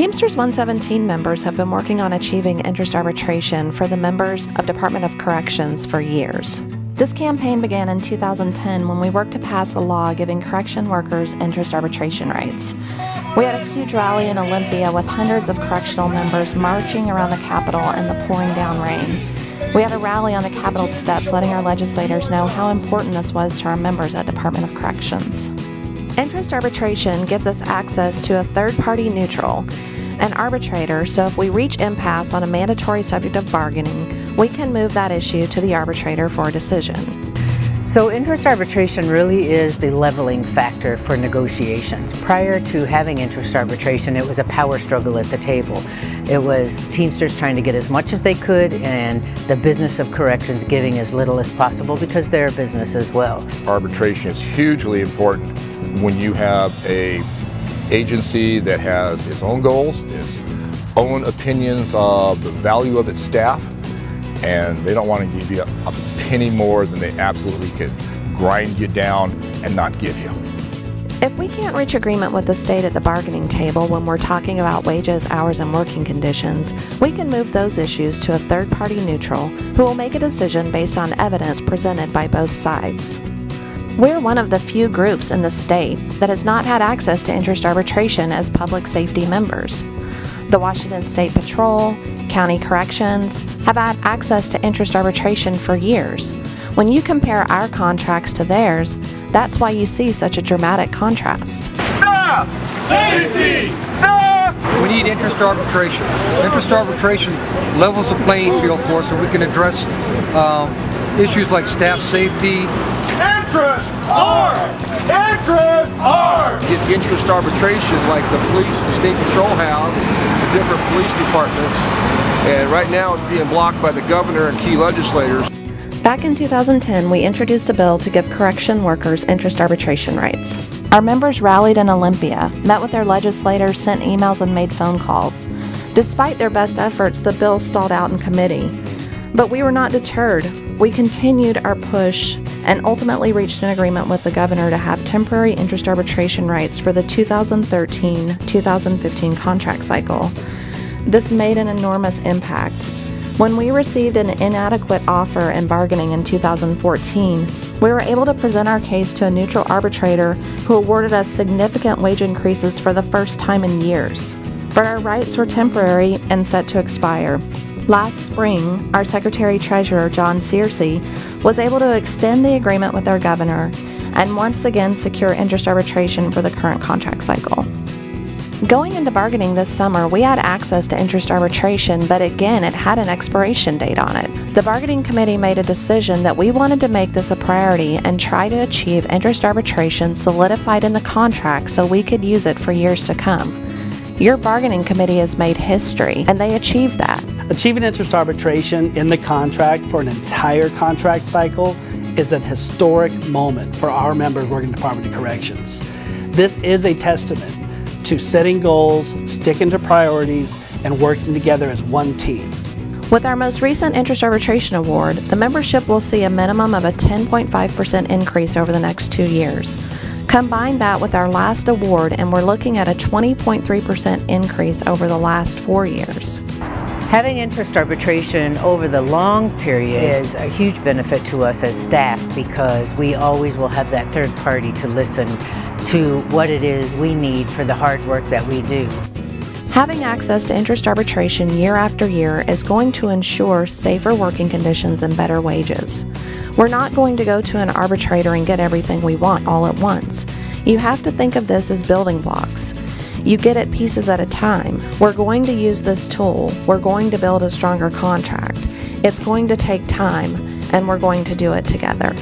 Teamsters 117 members have been working on achieving interest arbitration for the members of Department of Corrections for years. This campaign began in 2010 when we worked to pass a law giving correction workers interest arbitration rights. We had a huge rally in Olympia with hundreds of correctional members marching around the Capitol in the pouring down rain. We had a rally on the Capitol steps letting our legislators know how important this was to our members at Department of Corrections. Interest arbitration gives us access to a third-party neutral, an arbitrator, so if we reach impasse on a mandatory subject of bargaining, we can move that issue to the arbitrator for a decision. So interest arbitration really is the leveling factor for negotiations. Prior to having interest arbitration, it was a power struggle at the table. It was Teamsters trying to get as much as they could and the business of corrections giving as little as possible because they're a business as well. Arbitration is hugely important when you have a agency that has its own goals, its own opinions of the value of its staff, and they don't want to give you a penny more than they absolutely could grind you down and not give you. If we can't reach agreement with the state at the bargaining table when we're talking about wages, hours, and working conditions, we can move those issues to a third-party neutral who will make a decision based on evidence presented by both sides. We're one of the few groups in the state that has not had access to interest arbitration as public safety members. The Washington State Patrol, County Corrections have had access to interest arbitration for years. When you compare our contracts to theirs, that's why you see such a dramatic contrast. Stop! Safety! Stop! We need interest arbitration. Interest arbitration levels the playing field for us so we can address issues like staff safety. Interest! Armed! Interest! Armed! Get interest arbitration like the police, the state patrol have, the different police departments. And right now it's being blocked by the governor and key legislators. Back in 2010, we introduced a bill to give correction workers interest arbitration rights. Our members rallied in Olympia, met with their legislators, sent emails, and made phone calls. Despite their best efforts, the bill stalled out in committee. But we were not deterred. We continued our push and ultimately reached an agreement with the governor to have temporary interest arbitration rights for the 2013-2015 contract cycle. This made an enormous impact. When we received an inadequate offer in bargaining in 2014, we were able to present our case to a neutral arbitrator who awarded us significant wage increases for the first time in years. But our rights were temporary and set to expire. Last spring, our Secretary-Treasurer, John Searcy, was able to extend the agreement with our governor and once again secure interest arbitration for the current contract cycle. Going into bargaining this summer, we had access to interest arbitration, but again, it had an expiration date on it. The bargaining committee made a decision that we wanted to make this a priority and try to achieve interest arbitration solidified in the contract so we could use it for years to come. Your bargaining committee has made history, and they achieved that. Achieving interest arbitration in the contract for an entire contract cycle is a historic moment for our members working in the Department of Corrections. This is a testament to setting goals, sticking to priorities, and working together as one team. With our most recent interest arbitration award, the membership will see a minimum of a 10.5% increase over the next 2 years. Combine that with our last award, and we're looking at a 20.3% increase over the last 4 years. Having interest arbitration over the long period is a huge benefit to us as staff because we always will have that third party to listen to what it is we need for the hard work that we do. Having access to interest arbitration year after year is going to ensure safer working conditions and better wages. We're not going to go to an arbitrator and get everything we want all at once. You have to think of this as building blocks. You get it pieces at a time. We're going to use this tool. We're going to build a stronger contract. It's going to take time, and we're going to do it together.